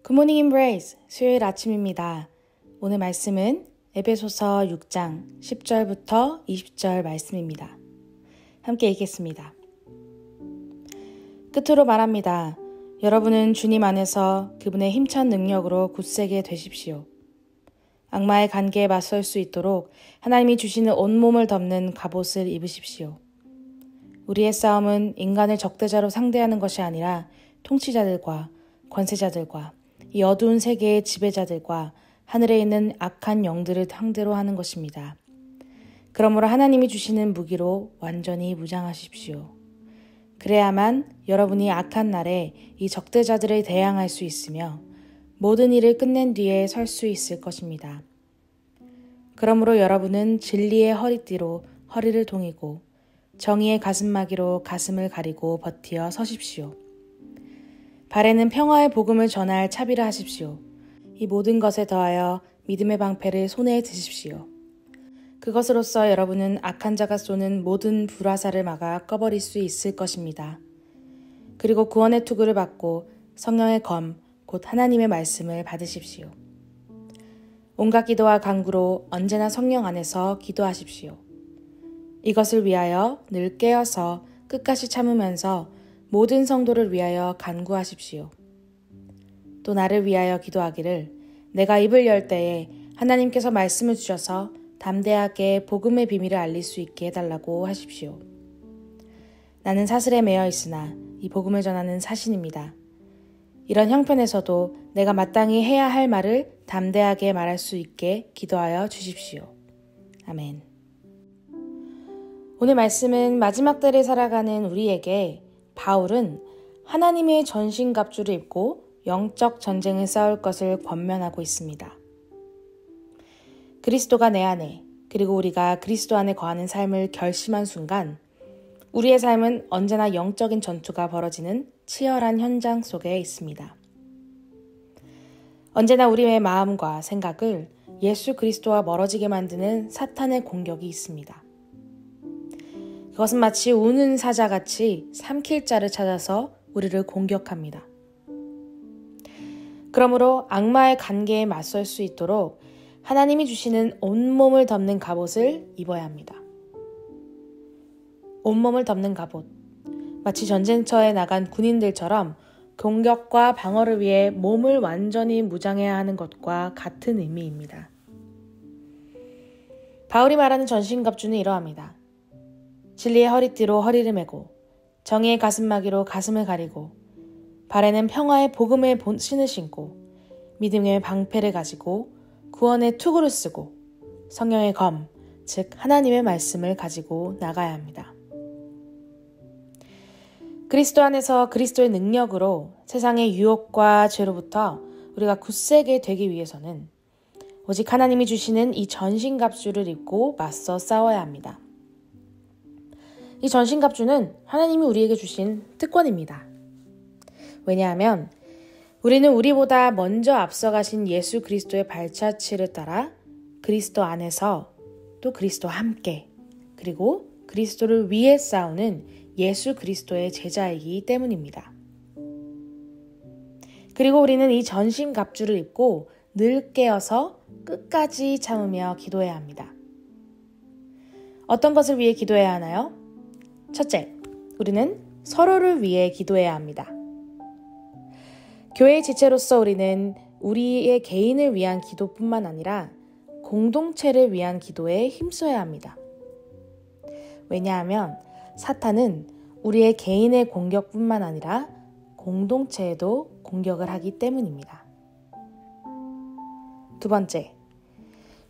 굿모닝 임브레이스 수요일 아침입니다. 오늘 말씀은 에베소서 6장 10절부터 20절 말씀입니다. 함께 읽겠습니다. 끝으로 말합니다. 여러분은 주님 안에서 그분의 힘찬 능력으로 굳세게 되십시오. 악마의 관계에 맞설 수 있도록 하나님이 주시는 온몸을 덮는 갑옷을 입으십시오. 우리의 싸움은 인간을 적대자로 상대하는 것이 아니라 통치자들과 권세자들과 이 어두운 세계의 지배자들과 하늘에 있는 악한 영들을 상대로 하는 것입니다. 그러므로 하나님이 주시는 무기로 완전히 무장하십시오. 그래야만 여러분이 악한 날에 이 적대자들을 대항할 수 있으며 모든 일을 끝낸 뒤에 설 수 있을 것입니다. 그러므로 여러분은 진리의 허리띠로 허리를 동이고 정의의 가슴막이로 가슴을 가리고 버티어 서십시오. 발에는 평화의 복음을 전할 차비를 하십시오. 이 모든 것에 더하여 믿음의 방패를 손에 드십시오. 그것으로써 여러분은 악한 자가 쏘는 모든 불화살을 막아 꺼버릴 수 있을 것입니다. 그리고 구원의 투구를 받고 성령의 검, 곧 하나님의 말씀을 받으십시오. 온갖 기도와 간구로 언제나 성령 안에서 기도하십시오. 이것을 위하여 늘 깨어서 끝까지 참으면서 모든 성도를 위하여 간구하십시오. 또 나를 위하여 기도하기를 내가 입을 열 때에 하나님께서 말씀을 주셔서 담대하게 복음의 비밀을 알릴 수 있게 해달라고 하십시오. 나는 사슬에 매여 있으나 이 복음을 전하는 사신입니다. 이런 형편에서도 내가 마땅히 해야 할 말을 담대하게 말할 수 있게 기도하여 주십시오. 아멘. 오늘 말씀은 마지막 때를 살아가는 우리에게 바울은 하나님의 전신갑주를 입고 영적 전쟁을 싸울 것을 권면하고 있습니다. 그리스도가 내 안에, 그리고 우리가 그리스도 안에 거하는 삶을 결심한 순간 우리의 삶은 언제나 영적인 전투가 벌어지는 치열한 현장 속에 있습니다. 언제나 우리의 마음과 생각을 예수 그리스도와 멀어지게 만드는 사탄의 공격이 있습니다. 그것은 마치 우는 사자같이 삼킬 자를 찾아서 우리를 공격합니다. 그러므로 악마의 관계에 맞설 수 있도록 하나님이 주시는 온몸을 덮는 갑옷을 입어야 합니다. 온몸을 덮는 갑옷, 마치 전쟁터에 나간 군인들처럼 공격과 방어를 위해 몸을 완전히 무장해야 하는 것과 같은 의미입니다. 바울이 말하는 전신갑주는 이러합니다. 진리의 허리띠로 허리를 메고 정의의 가슴막이로 가슴을 가리고 발에는 평화의 복음의 신을 신고 믿음의 방패를 가지고 구원의 투구를 쓰고 성령의 검, 즉 하나님의 말씀을 가지고 나가야 합니다. 그리스도 안에서 그리스도의 능력으로 세상의 유혹과 죄로부터 우리가 굳세게 되기 위해서는 오직 하나님이 주시는 이 전신갑주를 입고 맞서 싸워야 합니다. 이 전신갑주는 하나님이 우리에게 주신 특권입니다. 왜냐하면 우리는 우리보다 먼저 앞서가신 예수 그리스도의 발자취를 따라 그리스도 안에서 또 그리스도와 함께 그리고 그리스도를 위해 싸우는 예수 그리스도의 제자이기 때문입니다. 그리고 우리는 이 전신갑주를 입고 늘 깨어서 끝까지 참으며 기도해야 합니다. 어떤 것을 위해 기도해야 하나요? 첫째, 우리는 서로를 위해 기도해야 합니다. 교회의 지체로서 우리는 우리의 개인을 위한 기도뿐만 아니라 공동체를 위한 기도에 힘써야 합니다. 왜냐하면 사탄은 우리의 개인의 공격뿐만 아니라 공동체에도 공격을 하기 때문입니다. 두 번째,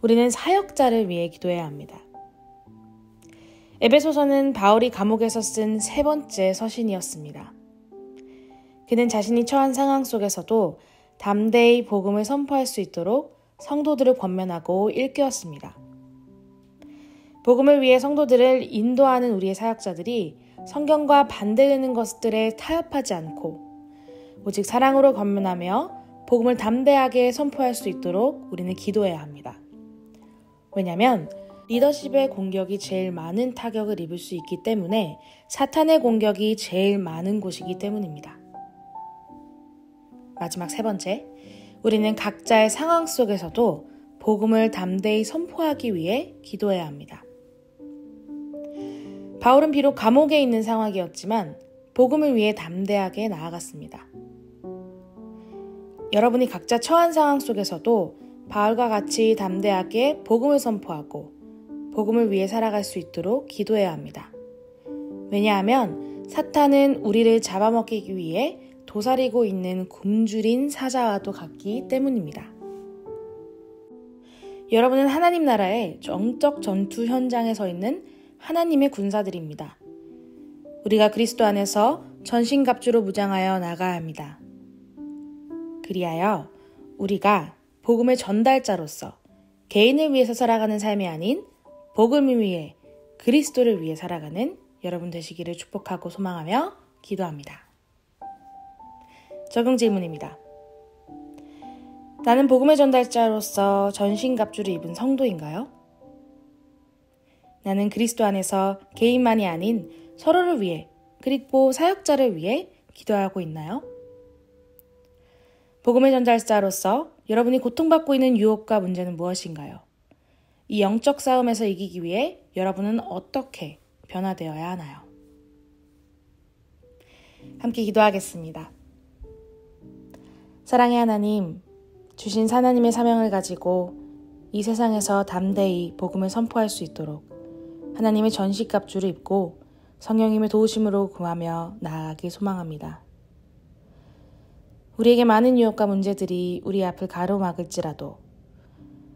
우리는 사역자를 위해 기도해야 합니다. 에베소서는 바울이 감옥에서 쓴 세 번째 서신이었습니다. 그는 자신이 처한 상황 속에서도 담대히 복음을 선포할 수 있도록 성도들을 권면하고 일깨웠습니다. 복음을 위해 성도들을 인도하는 우리의 사역자들이 성경과 반대되는 것들에 타협하지 않고 오직 사랑으로 권면하며 복음을 담대하게 선포할 수 있도록 우리는 기도해야 합니다. 왜냐하면 리더십의 공격이 제일 많은 타격을 입을 수 있기 때문에 사탄의 공격이 제일 많은 곳이기 때문입니다. 마지막 세 번째, 우리는 각자의 상황 속에서도 복음을 담대히 선포하기 위해 기도해야 합니다. 바울은 비록 감옥에 있는 상황이었지만 복음을 위해 담대하게 나아갔습니다. 여러분이 각자 처한 상황 속에서도 바울과 같이 담대하게 복음을 선포하고 복음을 위해 살아갈 수 있도록 기도해야 합니다. 왜냐하면 사탄은 우리를 잡아먹기 위해 도사리고 있는 굶주린 사자와도 같기 때문입니다. 여러분은 하나님 나라의 영적 전투 현장에 서 있는 하나님의 군사들입니다. 우리가 그리스도 안에서 전신갑주로 무장하여 나가야 합니다. 그리하여 우리가 복음의 전달자로서 개인을 위해서 살아가는 삶이 아닌 복음을 위해 그리스도를 위해 살아가는 여러분 되시기를 축복하고 소망하며 기도합니다. 적용 질문입니다. 나는 복음의 전달자로서 전신갑주를 입은 성도인가요? 나는 그리스도 안에서 개인만이 아닌 서로를 위해 그리고 사역자를 위해 기도하고 있나요? 복음의 전달자로서 여러분이 고통받고 있는 유혹과 문제는 무엇인가요? 이 영적 싸움에서 이기기 위해 여러분은 어떻게 변화되어야 하나요? 함께 기도하겠습니다. 사랑의 하나님, 주신 하나님의 사명을 가지고 이 세상에서 담대히 복음을 선포할 수 있도록 하나님의 전신갑주를 입고 성령님의 도우심으로 구하며 나아가길 소망합니다. 우리에게 많은 유혹과 문제들이 우리 앞을 가로막을지라도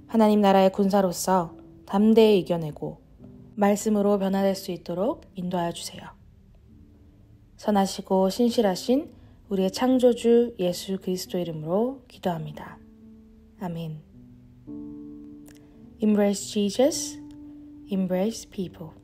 하나님 나라의 군사로서 담대히 이겨내고 말씀으로 변화될 수 있도록 인도하여 주세요. 선하시고 신실하신 우리의 창조주 예수 그리스도 이름으로 기도합니다. 아멘. Embrace Jesus, embrace people.